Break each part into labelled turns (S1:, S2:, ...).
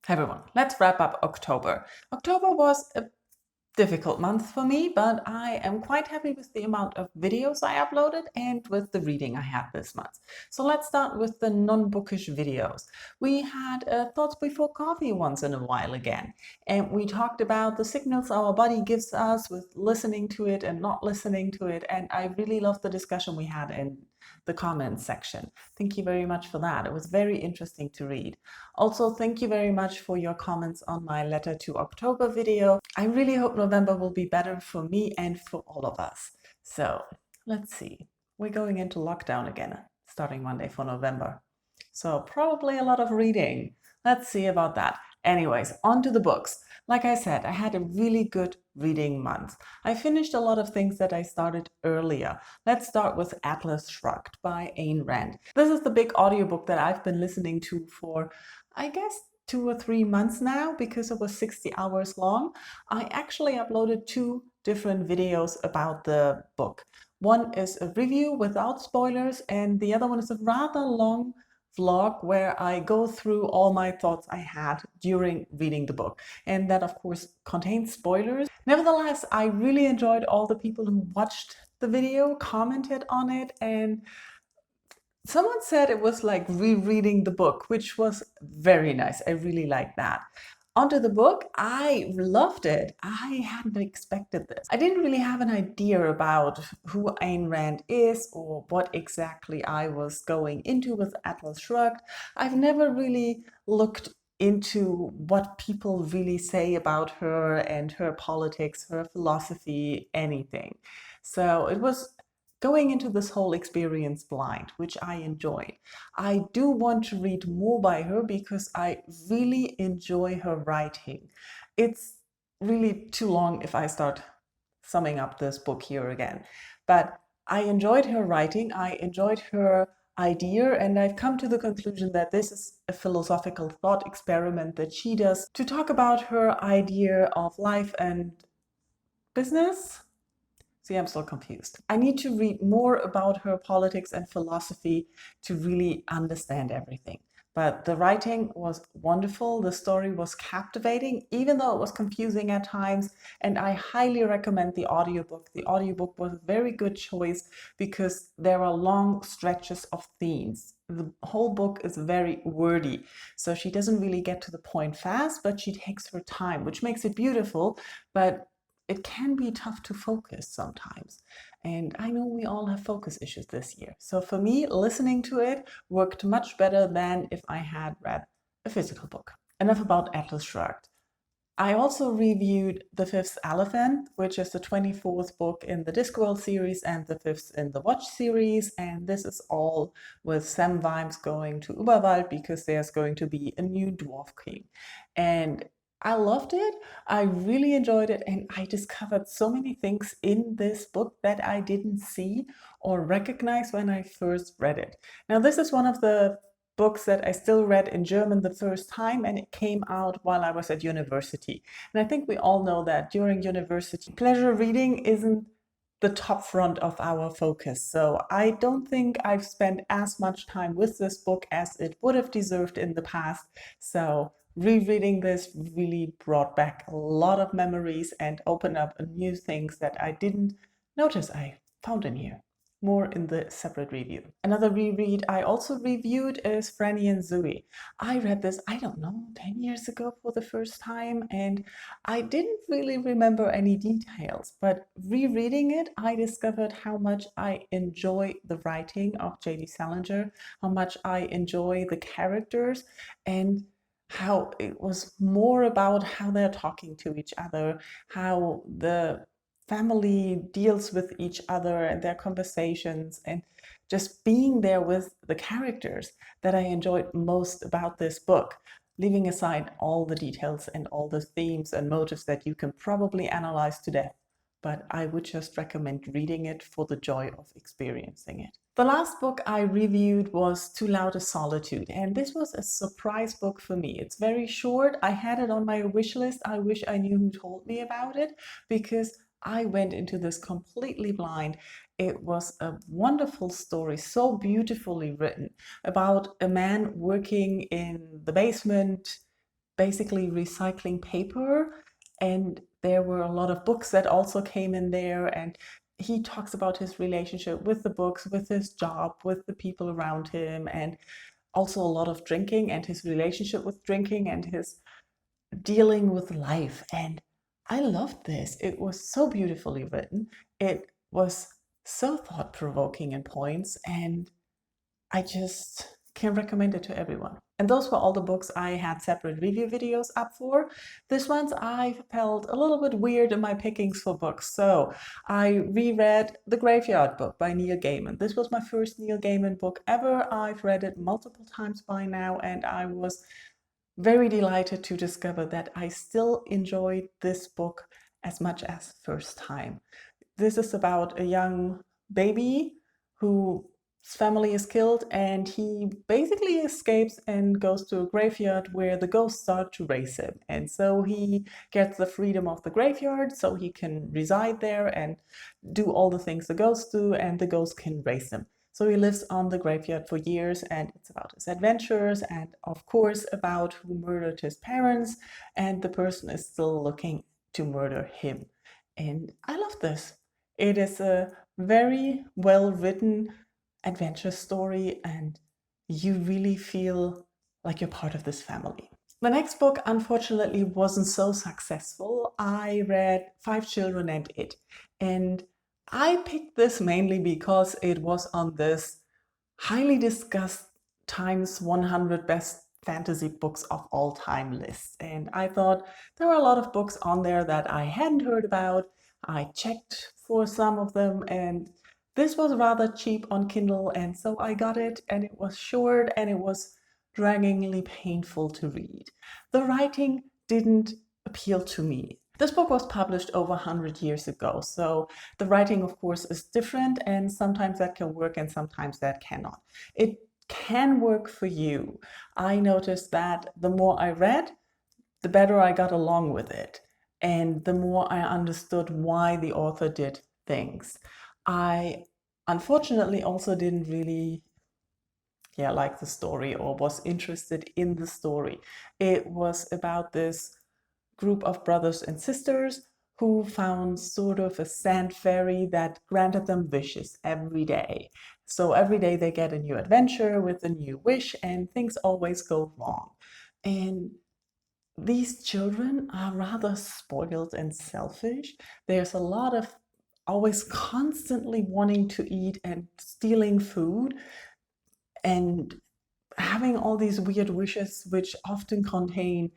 S1: Everyone, let's wrap up October. October was a difficult month for me, but I am quite happy with the amount of videos I uploaded and with the reading I had this month. So let's start with the non-bookish videos. We had Thoughts Before Coffee once in a while again, and we talked about the signals our body gives us with listening to it and not listening to it, and I really loved the discussion we had in the comments section. Thank you very much for that. It was very interesting to read. Also, thank you very much for your comments on my letter to October video. I really hope November will be better for me and for all of us. So let's see. We're going into lockdown again, starting Monday for November. So probably a lot of reading. Let's see about that. Anyways, on to the books. Like I said, I had a really good reading month. I finished a lot of things that I started earlier. Let's start with Atlas Shrugged by Ayn Rand. This is the big audiobook that I've been listening to for, I guess, 2 or 3 months now because it was 60 hours long. I actually uploaded 2 different videos about the book. One is a review without spoilers, and the other one is a rather long vlog where I go through all my thoughts I had during reading the book. And that, of course, contains spoilers. Nevertheless, I really enjoyed all the people who watched the video, commented on it, and someone said it was like rereading the book, which was very nice. I really liked that. Onto the book, I loved it. I hadn't expected this. I didn't really have an idea about who Ayn Rand is or what exactly I was going into with Atlas Shrugged. I've never really looked into what people really say about her and her politics, her philosophy, anything. So it was going into this whole experience blind, which I enjoyed. I do want to read more by her because I really enjoy her writing. It's really too long if I start summing up this book here again. But I enjoyed her writing, I enjoyed her idea, and I've come to the conclusion that this is a philosophical thought experiment that she does to talk about her idea of life and business. See, I'm still confused. I need to read more about her politics and philosophy to really understand everything. But the writing was wonderful, the story was captivating, even though it was confusing at times, and I highly recommend the audiobook. The audiobook was a very good choice because there are long stretches of themes. The whole book is very wordy, so she doesn't really get to the point fast, but she takes her time, which makes it beautiful, but it can be tough to focus sometimes. And I know we all have focus issues this year. So for me, listening to it worked much better than if I had read a physical book. Enough about Atlas Shrugged. I also reviewed The Fifth Elephant, which is the 24th book in the Discworld series and the 5th in the Watch series. And this is all with Samwise going to Uberwald because there's going to be a new dwarf king. And I loved it. I really enjoyed it, and I discovered so many things in this book that I didn't see or recognize when I first read it. Now, this is one of the books that I still read in German the first time, and it came out while I was at university. And I think we all know that during university, pleasure reading isn't the top front of our focus. So I don't think I've spent as much time with this book as it would have deserved in the past. So rereading this really brought back a lot of memories and opened up new things that I didn't notice I found in here. More in the separate review. Another reread I also reviewed is Franny and Zooey. I read this, I don't know, 10 years ago for the first time, and I didn't really remember any details, but rereading it, I discovered how much I enjoy the writing of J.D. Salinger, how much I enjoy the characters, and how it was more about how they're talking to each other, how the family deals with each other and their conversations, and just being there with the characters that I enjoyed most about this book, leaving aside all the details and all the themes and motives that you can probably analyze to death. But I would just recommend reading it for the joy of experiencing it. The last book I reviewed was Too Loud a Solitude, and this was a surprise book for me. It's very short. I had it on my wish list. I wish I knew who told me about it because I went into this completely blind. It was a wonderful story, so beautifully written, about a man working in the basement basically recycling paper, and there were a lot of books that also came in there, and he talks about his relationship with the books, with his job, with the people around him, and also a lot of drinking and his relationship with drinking and his dealing with life. And I loved this. It was so beautifully written. It was so thought-provoking in points, and I just can recommend it to everyone. And those were all the books I had separate review videos up for. This one's I felt a little bit weird in my pickings for books. So I reread The Graveyard Book by Neil Gaiman. This was my first Neil Gaiman book ever. I've read it multiple times by now, and I was very delighted to discover that I still enjoyed this book as much as first time. This is about a young baby whose family is killed, and he basically escapes and goes to a graveyard where the ghosts start to raise him. And so he gets the freedom of the graveyard so he can reside there and do all the things the ghosts do, and the ghosts can raise him. So he lives on the graveyard for years, and it's about his adventures and, of course, about who murdered his parents, and the person is still looking to murder him. And I love this. It is a very well-written adventure story, and you really feel like you're part of this family. The next book, unfortunately, wasn't so successful. I read Five Children and It, and I picked this mainly because it was on this highly discussed Times 100 Best Fantasy Books of All Time list. And I thought there were a lot of books on there that I hadn't heard about. I checked for some of them, and this was rather cheap on Kindle, and so I got it, and it was short, and it was draggingly painful to read. The writing didn't appeal to me. This book was published over 100 years ago, so the writing, of course, is different, and sometimes that can work and sometimes that cannot. It can work for you. I noticed that the more I read, the better I got along with it, and the more I understood why the author did things. I unfortunately also didn't really like the story or was interested in the story. It was about this group of brothers and sisters who found sort of a sand fairy that granted them wishes every day. So every day they get a new adventure with a new wish, and things always go wrong. And these children are rather spoiled and selfish. There's a lot of always constantly wanting to eat and stealing food and having all these weird wishes, which often contain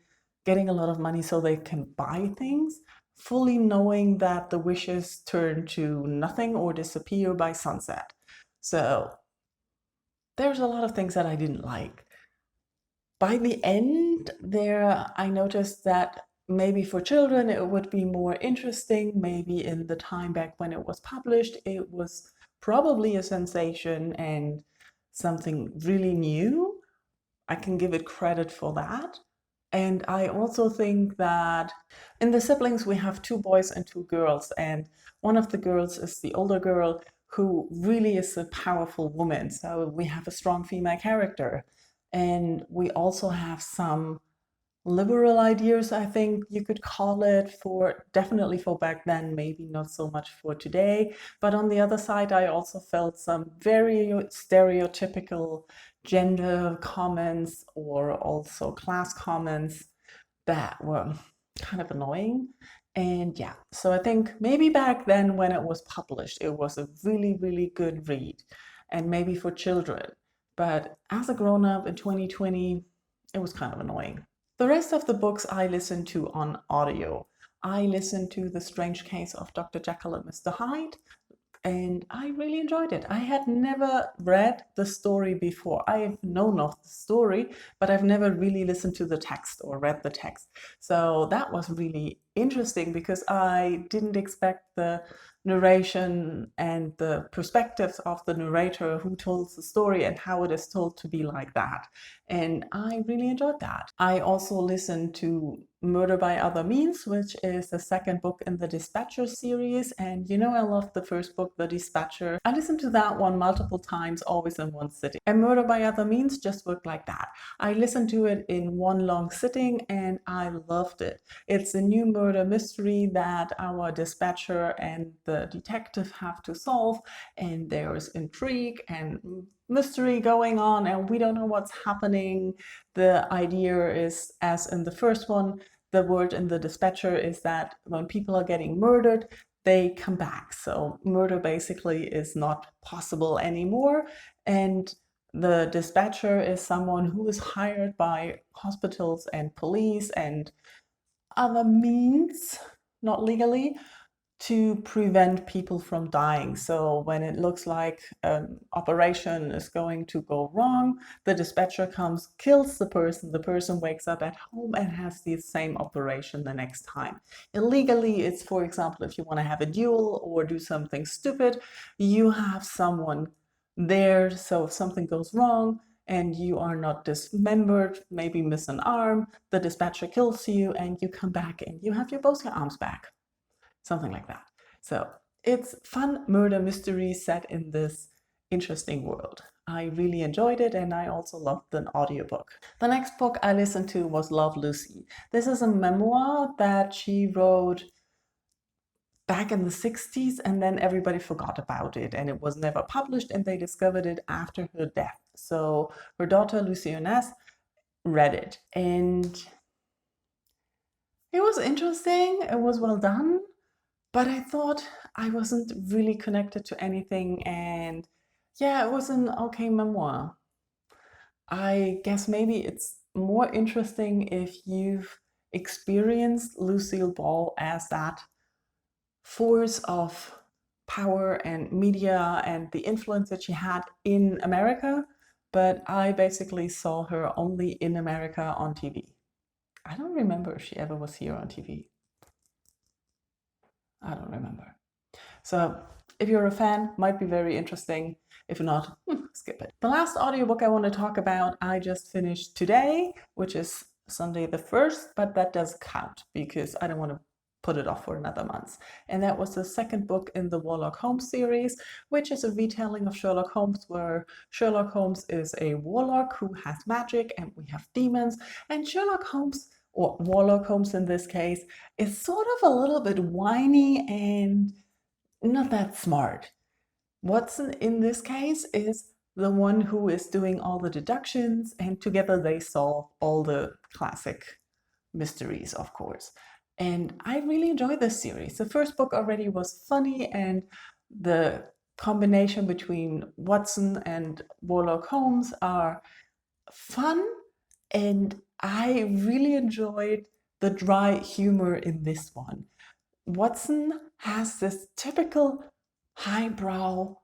S1: getting a lot of money so they can buy things, fully knowing that the wishes turn to nothing or disappear by sunset. So there's a lot of things that I didn't like. By the end there, I noticed that maybe for children it would be more interesting. Maybe in the time back when it was published, it was probably a sensation and something really new. I can give it credit for that. And I also think that in the siblings, we have two boys and two girls. And one of the girls is the older girl who really is a powerful woman. So we have a strong female character. And we also have some liberal ideas, I think you could call it, for definitely for back then, maybe not so much for today. But on the other side, I also felt some very stereotypical gender comments or also class comments that were kind of annoying. And yeah, so I think maybe back then when it was published, it was a really, really good read, and maybe for children. But as a grown-up in 2020, it was kind of annoying. The rest of the books I listened to on audio. I listened to The Strange Case of Dr. Jekyll and Mr. Hyde, and I really enjoyed it. I had never read the story before. I've known of the story, but I've never really listened to the text or read the text. So that was really interesting because I didn't expect the narration and the perspectives of the narrator who tells the story and how it is told to be like that. And I really enjoyed that. I also listened to Murder by Other Means, which is the second book in the Dispatcher series. And you know, I loved the first book, The Dispatcher. I listened to that one multiple times, always in one sitting. And Murder by Other Means just worked like that. I listened to it in one long sitting and I loved it. It's a new murder mystery that our dispatcher and the detective have to solve, and there's intrigue and mystery going on and we don't know what's happening. The idea is, as in the first one, the word in the dispatcher is that when people are getting murdered, they come back. So murder basically is not possible anymore. And the dispatcher is someone who is hired by hospitals and police and other means, not legally, to prevent people from dying. So when it looks like an operation is going to go wrong, the dispatcher comes, kills the person wakes up at home and has the same operation the next time. Illegally, it's, for example, if you want to have a duel or do something stupid, you have someone there, so if something goes wrong and you are not dismembered, maybe miss an arm, the dispatcher kills you and you come back and you have both your arms back. Something like that. So it's fun murder mystery set in this interesting world. I really enjoyed it and I also loved the audiobook. The next book I listened to was Love, Lucie. This is a memoir that she wrote back in the 60s and then everybody forgot about it and it was never published and they discovered it after her death. So her daughter Lucille read it and it was interesting, it was well done. But I thought I wasn't really connected to anything, and yeah, it was an okay memoir. I guess maybe it's more interesting if you've experienced Lucille Ball as that force of power and media and the influence that she had in America, but I basically saw her only in America on TV. I don't remember if she ever was here on TV. I don't remember. So if you're a fan, might be very interesting. If not, skip it. The last audiobook I want to talk about, I just finished today, which is Sunday the 1st, but that does count because I don't want to put it off for another month. And that was the second book in the Warlock Holmes series, which is a retelling of Sherlock Holmes, where Sherlock Holmes is a warlock who has magic and we have demons. And Sherlock Holmes, or Warlock Holmes in this case, is sort of a little bit whiny and not that smart. Watson in this case is the one who is doing all the deductions, and together they solve all the classic mysteries, of course. And I really enjoyed this series. The first book already was funny, and the combination between Watson and Warlock Holmes are fun, and I really enjoyed the dry humor in this one. Watson has this typical highbrow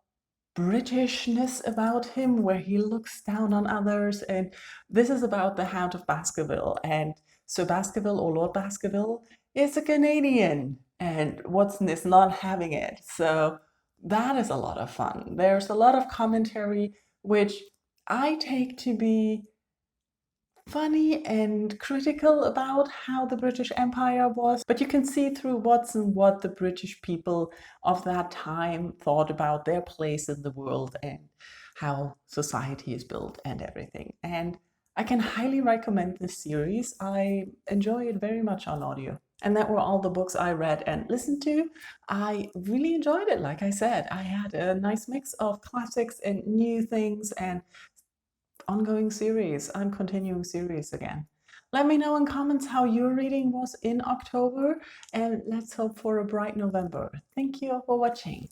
S1: Britishness about him where he looks down on others, and this is about the Hound of Baskerville, and Sir Baskerville or Lord Baskerville is a Canadian and Watson is not having it. So that is a lot of fun. There's a lot of commentary which I take to be funny and critical about how the British Empire was, but you can see through Watson what the British people of that time thought about their place in the world and how society is built and everything. And I can highly recommend this series. I enjoy it very much on audio. And that were all the books I read and listened to. I really enjoyed it. Like I said, I had a nice mix of classics and new things and ongoing series. I'm continuing series again. Let me know in comments how your reading was in October, and let's hope for a bright November. Thank you for watching.